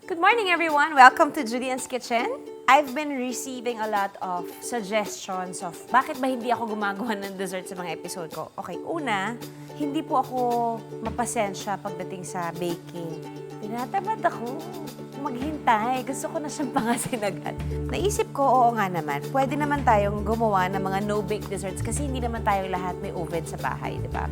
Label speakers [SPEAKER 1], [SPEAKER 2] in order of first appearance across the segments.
[SPEAKER 1] Good morning, everyone. Welcome to Judy's Kitchen. I've been receiving a lot of suggestions of bakit ba hindi ako gumagawa ng dessert sa mga episode ko. Okay, una, hindi po ako mapasensya pagdating sa baking. Tinatamad ako maghintay. Gusto ko na siyang pangasin agad. Naisip ko, oo nga naman, pwede naman tayong gumawa ng mga no-bake desserts kasi hindi naman tayong lahat may oven sa bahay, di ba?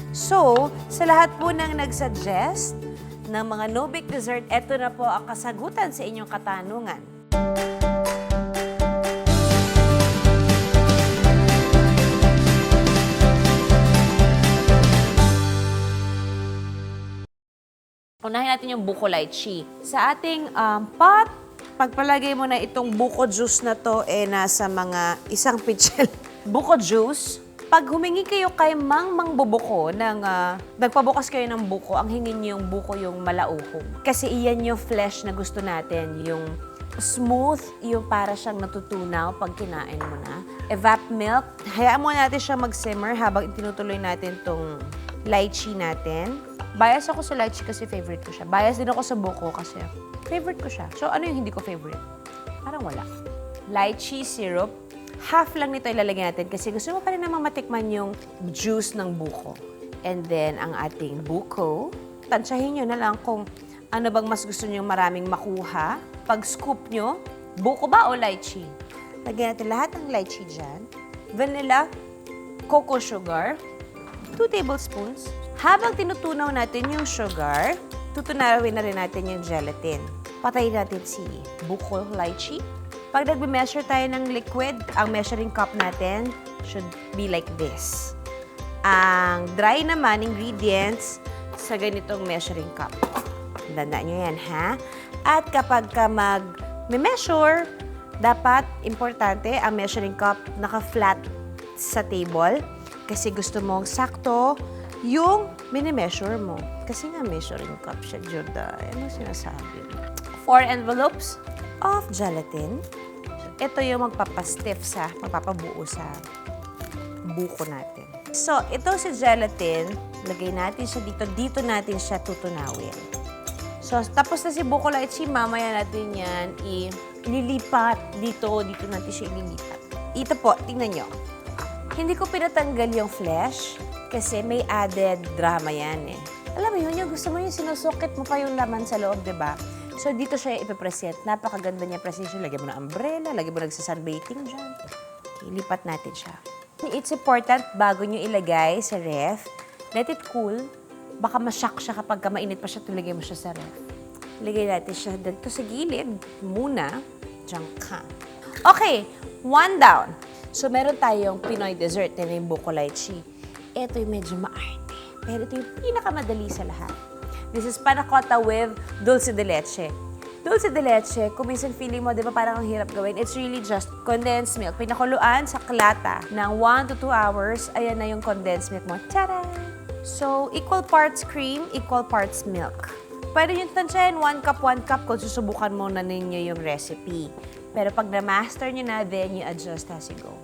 [SPEAKER 1] So, sa lahat po ng nag-suggest ng mga no-bake dessert, eto na po ang kasagutan sa inyong katanungan. Unahin natin yung Buko Lychee. Sa ating pot, pagpalagay mo na itong buko juice na to, nasa mga isang pitchel. Buko juice. Pag humingi kayo kay Mang Buko ng, nagpabukas kayo ng buko, ang hingin niyo yung buko yung malauhog. Kasi iyan yung flesh na gusto natin, yung smooth, yung para siyang natutunaw pag kinain mo na. Evap milk, hayaan mo natin siya mag-simmer habang tinutuloy natin tong lychee natin. Bias ako sa lychee kasi favorite ko siya. Bias din ako sa buko kasi favorite ko siya. So, ano yung hindi ko favorite? Parang wala. Lychee syrup. Half lang nito ilalagay natin kasi gusto mo pa rin namang matikman yung juice ng buko. And then, ang ating buko. Tansyahin nyo na lang kung ano bang mas gusto nyo maraming makuha. Pag scoop nyo, buko ba o lychee? Lagyan natin lahat ng lychee dyan. Vanilla, cocoa sugar, 2 tablespoons. Habang tinutunaw natin yung sugar, tutunawin na rin natin yung gelatin. Patayin natin si Buko Lychee. Pag nagbe-measure tayo ng liquid, ang measuring cup natin should be like this. Ang dry naman ingredients sa ganitong measuring cup. Tandaan nyo yan, ha? At kapag ka mag-measure, dapat importante ang measuring cup naka-flat sa table kasi gusto mong sakto yung mini-measure mo. Kasi nga measuring cup siya, Juday. Ano sinasabi? 4 envelopes of gelatin. So, ito yung magpapastiff magpapabuo sa buko natin. So, ito si gelatin, lagay natin siya dito. Dito natin siya tutunawin. So, tapos na si Buko Lychee, mamaya natin yan ililipat dito. Dito natin siya ililipat. Ito po, tingnan nyo. Hindi ko pinatanggal yung flesh kasi may added drama yan eh. Alam mo yun, yung gusto mo yung sinusukit mo pa yung laman sa loob, di ba? So, dito siya ipipresent. Napakaganda niya presentation. Lagyan mo ng umbrella, lagyan mo nagsasunbathing dyan. Okay, lipat natin siya. It's important, bago nyo ilagay sa ref, let it cool. Baka ma-shock siya kapag mainit pa siya, tulagay mo siya sa ref. Lagay natin siya dito sa gilid. Muna, dyan ka. Okay, 1 down. So, meron tayong Pinoy dessert na yung Buko Lychee. Ito yung medyo maarte. Pero ito yung pinakamadali sa lahat. This is Panacotta with Dulce de Leche. Dulce de Leche, kung minsan feeling mo, di ba parang ang hirap gawin, it's really just condensed milk. Pinakuluan sa klata ng 1 to 2 hours, ayan na yung condensed milk mo. Tada! So, equal parts cream, equal parts milk. Pwede nyo tansyahin 1 cup kung susubukan mo na ninyo yung recipe. Pero pag na-master nyo na, then you adjust as you go.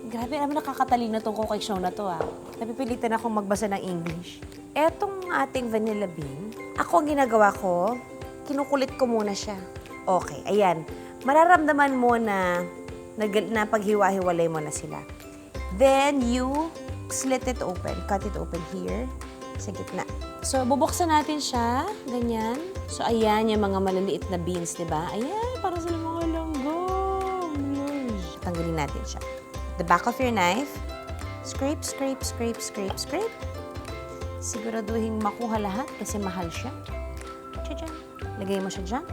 [SPEAKER 1] Grabe, naman nakakatalino tong cookie show na to, ah. Napipilitan akong magbasa ng English. Etong ating vanilla bean, ako ang ginagawa ko, kinukulit ko muna siya. Okay, ayan. Mararamdaman mo na paghiwa-hiwalay mo na sila. Then, you slit it open. Cut it open here, sa gitna. So, bubuksan natin siya, ganyan. So, ayan yung mga maliliit na beans, di ba? Ayan, para sila mga langgam. Tanggalin natin siya. The back of your knife, scrape, scrape, scrape, scrape, scrape. Siguraduhin makuha lahat kasi mahal siya. Diyan. Lagay mo siya dyan.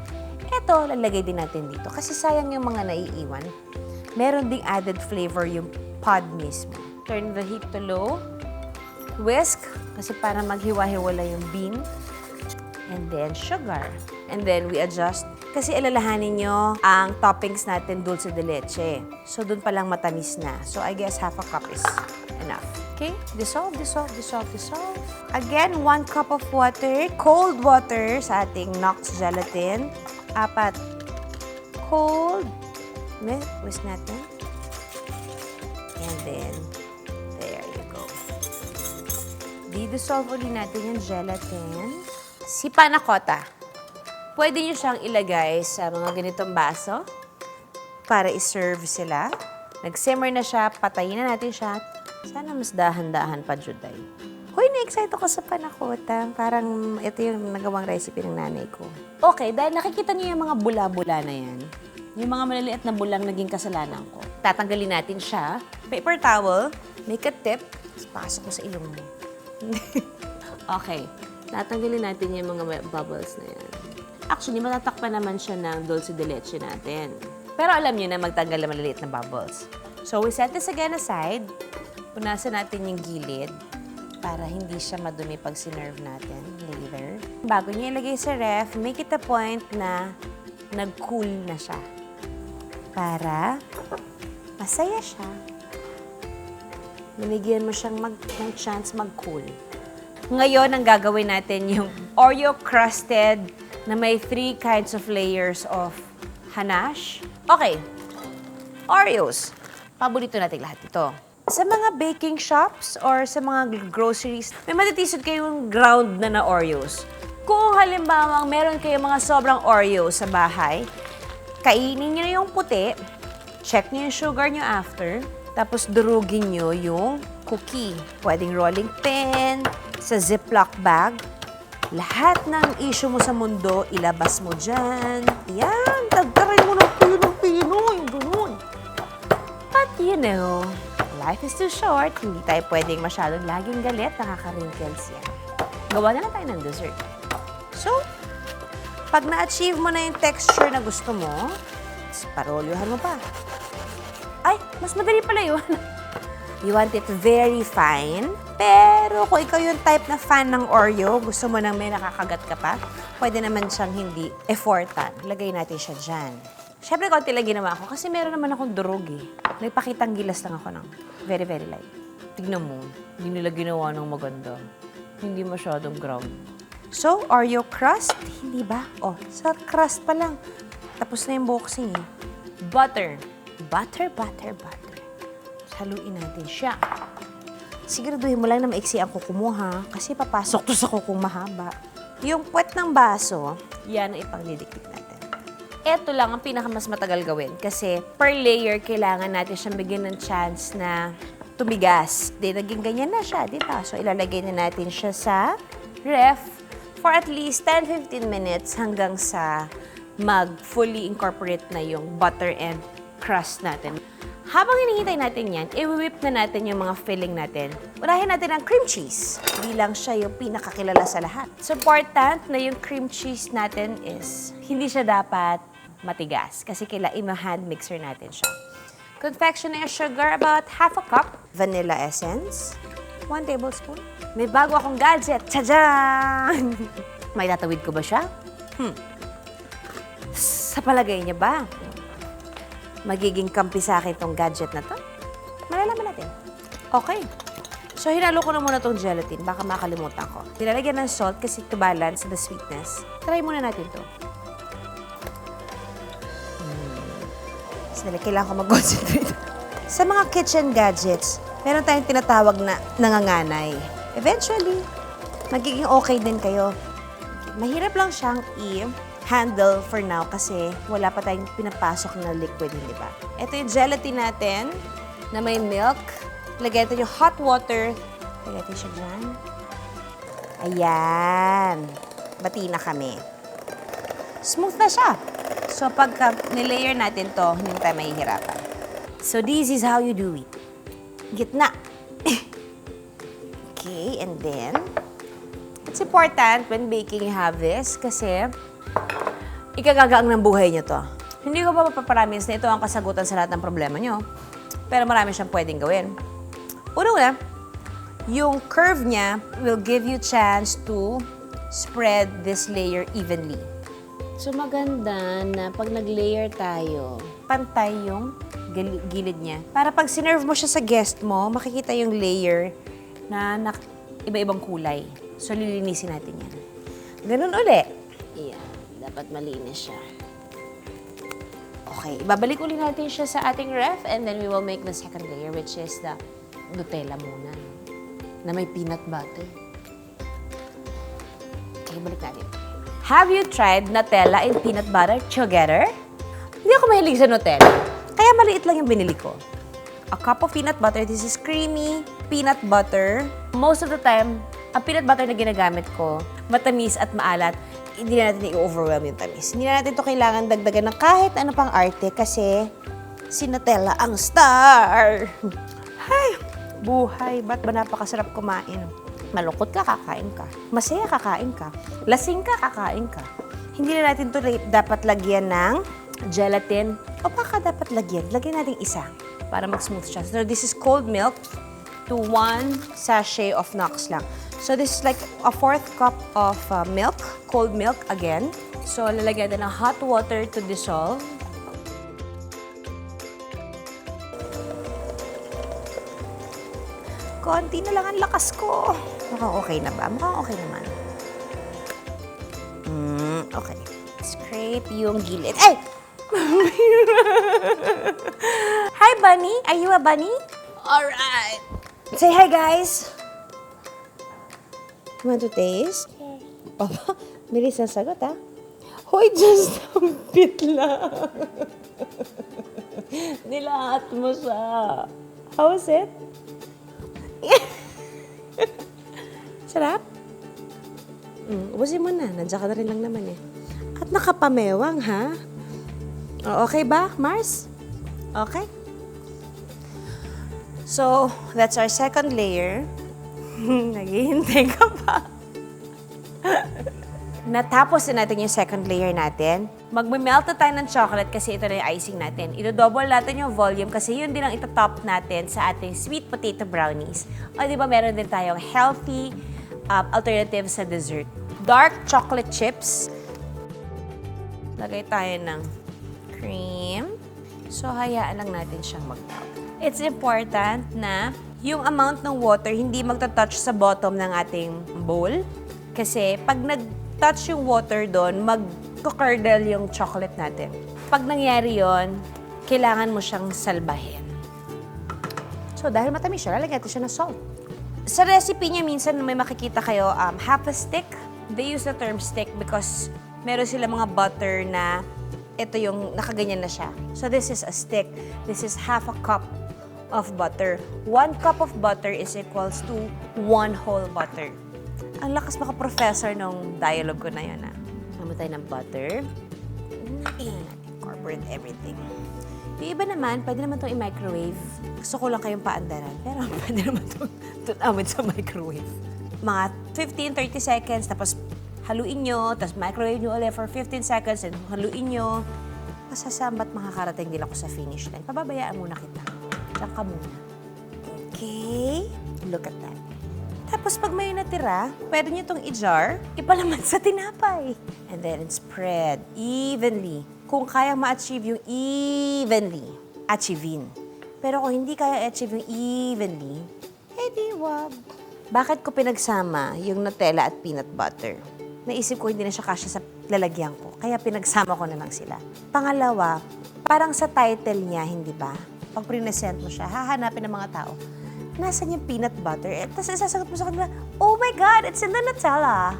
[SPEAKER 1] Ito, lalagay din natin dito kasi sayang yung mga naiiwan. Meron ding added flavor yung pod mismo. Turn the heat to low. Whisk kasi para maghiwa-hiwala yung bean. And then sugar. And then we adjust. Kasi alalahanin nyo, ang toppings natin, dulce de leche. So, dun palang matamis na. So, I guess half a cup is enough. Okay? Dissolve, dissolve, dissolve, dissolve. Again, 1 cup of water. Cold water sa ating Knox gelatin. 4. Cold. Whisk natin. And then, there you go. Di-dissolve ulit natin yung gelatin. Si Panacotta. Pwede nyo siyang ilagay sa mga ganitong baso para iserve sila. Nag-simmer na siya, patayin na natin siya. Sana mas dahan-dahan pa, Juday. Hoy, na-excite ako sa Panacotta. Parang ito yung nagawang recipe ng nanay ko. Okay, dahil nakikita niyo yung mga bula-bula na yan, yung mga maliliit na bulang naging kasalanan ko. Tatanggalin natin siya. Paper towel, make a tip, pasok mo sa ilong mo. Okay, tatanggalin natin yung mga bubbles na yan. Actually, matatakpan naman siya ng Dulce de Leche natin. Pero alam niyo na magtanggal na maliliit na bubbles. So, we set this again aside. Punasan natin yung gilid para hindi siya madumi pag sinerve natin later. Bago niyo ilagay sa ref, make it a point na nag-cool na siya. Para masaya siya. Binigyan mo siyang ng chance mag-cool. Ngayon, ang gagawin natin yung Oreo crusted na may 3 kinds of layers of hanache. Okay, Oreos. Paborito natin lahat ito. Sa mga baking shops or sa mga groceries, may matitisod kayong ground na Oreos. Kung halimbawa meron kayong mga sobrang Oreo sa bahay, kainin nyo yung puti, check nyo yung sugar nyo after, tapos durugin nyo yung cookie. Pwedeng rolling pin, sa Ziploc bag. Lahat ng issue mo sa mundo, ilabas mo dyan. Yan, tagtaray mo ng pino, yung ganun. But you know, life is too short. Hindi tayo pwedeng masyadong laging galit, nakaka-wrinkles yan. Gawa na lang tayo ng dessert. So, pag na-achieve mo na yung texture na gusto mo, parolyohan mo pa. Ay, mas madali pala yun. You want it very fine. Pero kung ikaw yung type na fan ng Oreo, gusto mo nang may nakakagat ka pa, pwede naman siyang hindi effortan. Lagay natin siya dyan. Siyempre, konti lang ginawa ko kasi meron naman akong durog eh. Nagpakitang gilas lang ako ng very, very light. Tignan mo, hindi nila ginawa ng maganda. Hindi masyadong ground. So, Oreo crust, hindi ba? Oh, sa crust pa lang. Tapos na yung boxing eh. Butter. Butter. Haluin natin siya. Siguraduhin mo lang na maiksi ang kuko mo, ha? Kasi papasok to sa kukong mahaba. Yung puwet ng baso, yan ang ipagdidikit natin. Ito lang ang pinakamas matagal gawin kasi per layer kailangan natin siyang bigyan ng chance na tumigas. Di, naging ganyan na siya, di ba? So, ilalagay na natin siya sa ref for at least 10-15 minutes hanggang sa mag-fully incorporate na yung butter and crust natin. Habang hinihintay natin yan, i-whip na natin yung mga filling natin. Unahin natin ang cream cheese. Bilang siya yung pinakakilala sa lahat. So, important na yung cream cheese natin is hindi siya dapat matigas kasi i-hand mixer natin siya. Confectionery sugar, about ½ cup. Vanilla essence, 1 tablespoon. May bago akong gadget. Tadaan! May tatawid ko ba siya? Sa palagay niya ba? Magiging kampi sa akin itong gadget na to? Malalaman natin. Okay. So, hinalo ko na muna itong gelatin. Baka makalimutan ko. Nilalagyan ng salt kasi to balance the sweetness. Try muna natin to. Sandali, kailangan ko mag-concentrate. Sa mga kitchen gadgets, meron tayong tinatawag na nanganganay. Eventually, magiging okay din kayo. Mahirap lang siyang handle for now kasi wala pa tayong pinapasok na liquid, hindi ba? Ito yung gelatin natin na may milk. Lagyan natin yung hot water. Lagyan natin siya dyan. Ayan. Bati na kami. Smooth na siya. So, pagka nilayer natin to, hindi tayo mahihirapan. So, this is how you do it. Gitna. Okay, and then, it's important when baking you have this kasi ikagagaang ng buhay nyo to. Hindi ko pa mapapromise na ito ang kasagutan sa lahat ng problema nyo. Pero marami siyang pwedeng gawin. Una-una, yung curve niya will give you chance to spread this layer evenly. So maganda na pag nag-layer tayo, pantay yung gilid niya. Para pag sinerve mo siya sa guest mo, makikita yung layer na iba-ibang kulay. So lilinisin natin yan. Ganun uli. Ayan. Dapat malinis siya. Okay, ibabalik ulit natin siya sa ating ref and then we will make the second layer which is the Nutella muna na may peanut butter. Okay, balik natin. Have you tried Nutella and peanut butter together? Hindi ako mahilig sa Nutella. Kaya maliit lang yung binili ko. A cup of peanut butter. This is creamy peanut butter. Most of the time, ang peanut butter na ginagamit ko, matamis at maalat. Hindi na natin i-overwhelm yung tamis. Hindi na natin ito kailangan dagdagan ng kahit ano pang arte kasi si Nutella ang star. Hay, buhay. Ba't ba napakasarap kumain? Malungkot ka, kakain ka. Masaya, kakain ka. Lasing ka, kakain ka. Hindi na natin ito dapat lagyan ng gelatin. O baka dapat lagyan. Lagyan natin isa para mag-smooth siya. So this is cold milk to 1 sachet of Knox lang. So this is like a 4th cup of milk, cold milk again. So lalagyan natin ng hot water to dissolve. Konti na lang ang lakas ko. Mukhang okay na ba? Mukhang okay naman. Okay. Scrape yung gilid. Ay! Hi, bunny. Are you a bunny? Alright. Say hi, guys. You want to taste? Papa, bilis na sagot, ha? Hoy, just a bit lang. Nilahat mo siya. How is it? Sarap? Ubusin mo na. Nandiyan ka na rin lang naman eh. At nakapamewang, ha? Okay ba, Mars? Okay? So, that's our second layer. Naghihintay ka pa. Natapos na natin yung second layer natin. Magme-melt na tayo ng chocolate kasi ito na yung icing natin. Ito-double natin yung volume kasi yun din ang ito-top natin sa ating sweet potato brownies. O di ba meron din tayong healthy alternative sa dessert. Dark chocolate chips. Lagay tayo ng cream. So, hayaan lang natin siyang mag-melt. It's important na yung amount ng water hindi magta-touch sa bottom ng ating bowl. Kasi pag nag-touch yung water doon, mag-curdle yung chocolate natin. Pag nangyari yon, kailangan mo siyang salbahin. So, dahil matamis siya, lalagyan natin siya ng salt. Sa recipe niya, minsan may makikita kayo half a stick. They use the term stick because meron sila mga butter na ito yung nakaganyan na siya. So, this is a stick. This is half a cup of butter. 1 cup of butter is equals to 1 whole butter. Ang lakas maka-professor nung dialogue ko na yun, ha? Namatay ng butter. Incorporate everything. Yung iba naman, pwede naman itong i-microwave. Gusto ko lang kayong paandaran. Pero pwede naman itong tunawin sa microwave. Mga 15-30 seconds, tapos haluin nyo, tapos microwave nyo ulit for 15 seconds, and haluin nyo. Masasambat makakarating din ako sa finish line. Pababayaan muna kita. Diyan ka muna. Okay. Look at that. Tapos pag may natira, pwede nyo itong i-jar, ipalaman sa tinapay. And then spread evenly. Kung kaya ma-achieve yung evenly, achievein. Pero kung hindi kaya achieve yung evenly, edi wag. Bakit ko pinagsama yung Nutella at peanut butter? Naisip ko hindi na siya kasya sa lalagyan ko, kaya pinagsama ko na lang sila. Pangalawa, parang sa title niya, hindi ba? Pag present mo siya, hahanapin ng mga tao. Nasaan yung peanut butter? Eh, tapos isasagot mo sa kanila, oh my God, it's in the Nutella.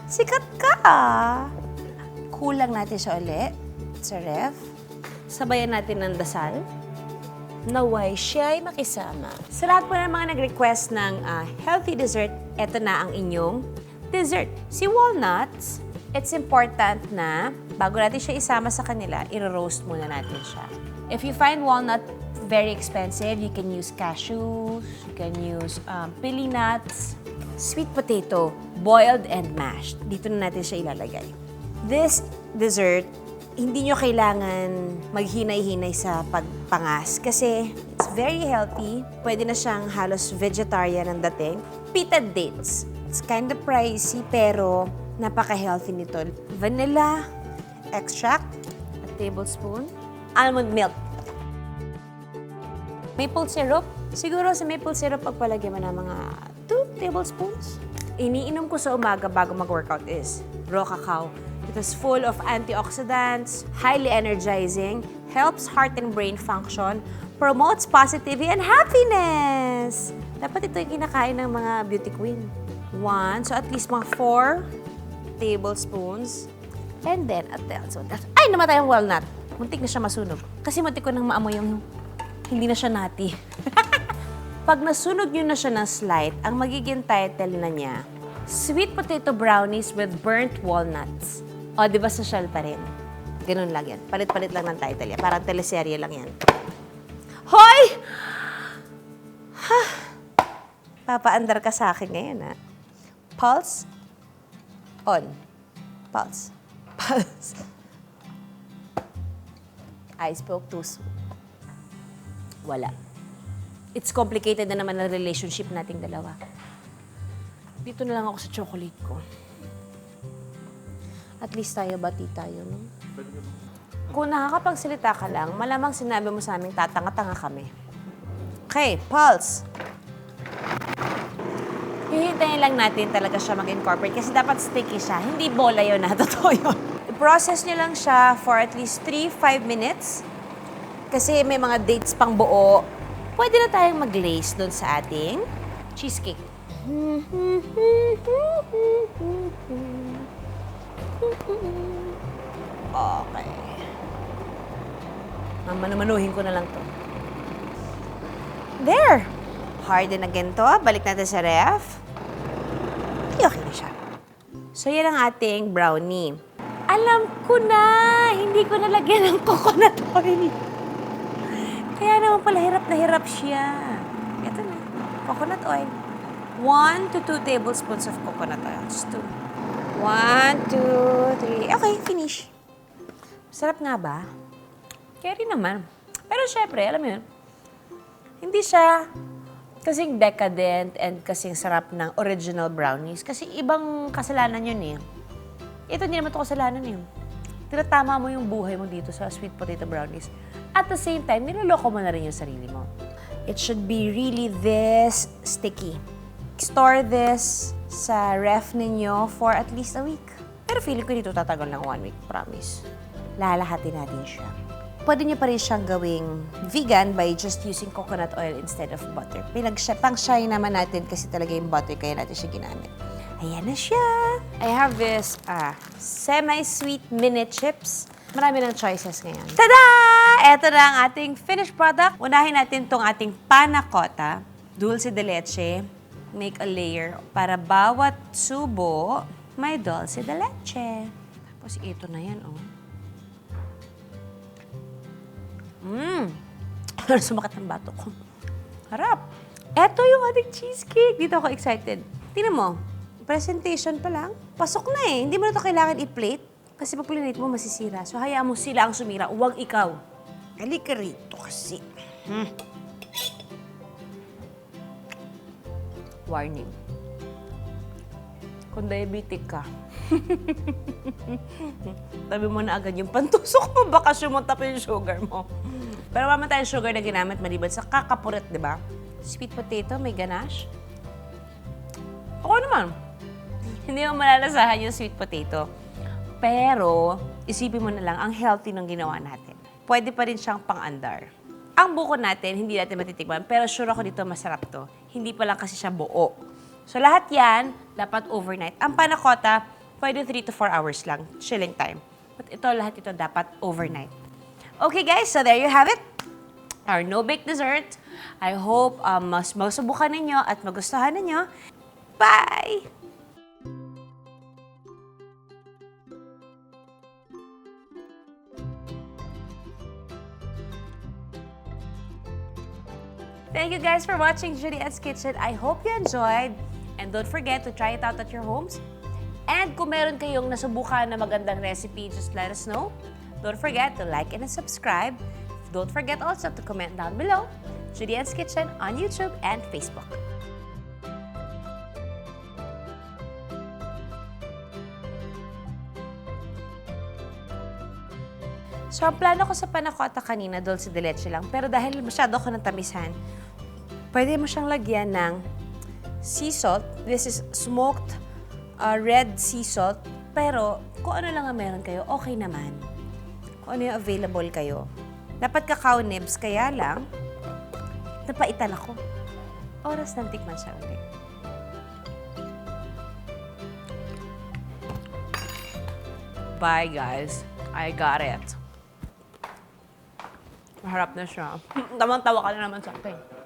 [SPEAKER 1] Sikat ka! Kulang natin siya ulit sa ref. Sabayan natin ng dasal. Naway siya'y makisama. Sa lahat po ng mga nag-request ng healthy dessert, eto na ang inyong dessert. Si walnuts, it's important na bago natin siya isama sa kanila, i-roast muna natin siya. If you find walnut very expensive, you can use cashews, you can use pili nuts, sweet potato, boiled and mashed. Dito na natin siya ilalagay. This dessert, hindi nyo kailangan maghinay-hinay sa pagpangas kasi it's very healthy. Pwede na siyang halos vegetarian ang dating. Pita dates. It's kind of pricey pero napaka-healthy nito. Vanilla extract, a tablespoon. Almond milk. Maple syrup. Siguro sa maple syrup, pagpalagyan mo ng mga 2 tablespoons. Iniinom ko sa umaga bago mag-workout is raw cacao. It is full of antioxidants, highly energizing, helps heart and brain function, promotes positivity and happiness. Dapat ito yung kinakain ng mga beauty queen. 1, so at least mga 4 tablespoons. And then, ay, namatay ang walnut. Muntik na siya masunog. Kasi muntik ko nang maamoy yung hindi na siya nati. Pag nasunog nyo na siya ng slight, ang magiging title na niya, Sweet Potato Brownies with Burnt Walnuts. O, di ba social pa rin? Ganun lang yan. Palit-palit lang ng title yan. Parang teleserye lang yan. Hoy! Ha! Papaandar ka sa akin ngayon, ha? Pulse. On. Pulse. Pulse. I spoke too soon. Wala. It's complicated na naman ang relationship nating dalawa. Dito na lang ako sa chocolate ko. At least tayo, bati tayo, no? Kung nakakapagsalita ka lang, malamang sinabi mo sa aming tatanga-tanga kami. Okay, pulse. Hihintayin lang natin talaga siya mag-incorporate kasi dapat sticky siya. Hindi bola yun na, totoo yun. I-process nyo lang siya for at least 3-5 minutes. Kasi may mga dates pang buo. Pwede na tayong mag-glaze doon sa ating cheesecake. Okay. Manuhin ko na lang to. There! Harden again to. Balik natin sa ref. Okay na siya. So, yan ang ating brownie. Alam ko na! Hindi ko nalagyan ng coconut oil. Kaya naman pala hirap na hirap siya. Ito na. Coconut oil. 1 to 2 tablespoons of coconut oil. Just 2. 1, 2, 3. Okay, finish. Sarap nga ba? Kaya rin naman. Pero syempre, alam mo yun, hindi siya kasing decadent and kasing sarap ng original brownies. Kasi ibang kasalanan yun eh. Ito hindi naman ito kasalanan eh. Tinatama mo yung buhay mo dito sa sweet potato brownies. At the same time, niloloko mo na rin yung sarili mo. It should be really this sticky. Store this sa ref ninyo for at least a week. Pero feeling ko dito tatagal ng 1 week, promise. Lalahatin natin siya. Pwede niyo pa rin siyang gawing vegan by just using coconut oil instead of butter. Pang-shine naman natin kasi talaga yung butter kaya natin siya ginamit. Ayan na siya! I have this semi-sweet mini chips. Marami ng choices ngayon. Tada! Ito na ang ating finished product. Unahin natin itong ating Panacotta, Dulce de Leche. Make a layer para bawat subo may Dulce de Leche. Tapos ito na yan, oh. Sumakit ang bato ko. Harap! Ito yung ating cheesecake. Dito ako excited. Tingnan mo, presentation pa lang. Pasok na eh. Hindi mo na ito kailangan i-plate. Kasi pag plinate mo, masisira. So, hayaan mo sila ang sumira. Huwag ikaw. Halika rito kasi. Warning. Kung diabetic ka, tabi mo na agad yung pantusok mo, baka sumunta pa yung sugar mo. Pero wala tayong sugar na ginamit maliban sa kakapurit, di ba? Sweet potato, may ganache. Okay naman. Hindi mo malalasahan yung sweet potato. Pero, isipin mo na lang, ang healthy ng ginawa natin. Pwede pa rin siyang pang-andar. Ang buko natin, hindi natin matitikman, pero sure ako dito masarap to. Hindi pa lang kasi siya buo. So, lahat yan, dapat overnight. Ang Panacotta, pwede 3 to 4 hours lang, chilling time. But ito, lahat ito dapat overnight. Okay guys, so there you have it. Our no-bake dessert. I hope mas masubukan ninyo at magustuhan ninyo. Bye! Thank you guys for watching Judy's Kitchen. I hope you enjoyed. And don't forget to try it out at your homes. And kung meron kayong nasubukan na magandang recipe, just let us know. Don't forget to like and subscribe. Don't forget also to comment down below. Judy's Kitchen on YouTube and Facebook. So, ang plano ko sa Panacotta kanina, Dulce de Leche lang. Pero dahil masyado ako ng tamisan, pwede mo siyang lagyan ng sea salt. This is smoked red sea salt. Pero kung ano lang ang meron kayo, okay naman. Kung ano yung available kayo. Dapat cacao nibs, kaya lang, napaitan ako. Oras ng tikman siya ulit. Bye, guys. I got it. Maharap na siya. Tamang-tawa ka na naman sa akin.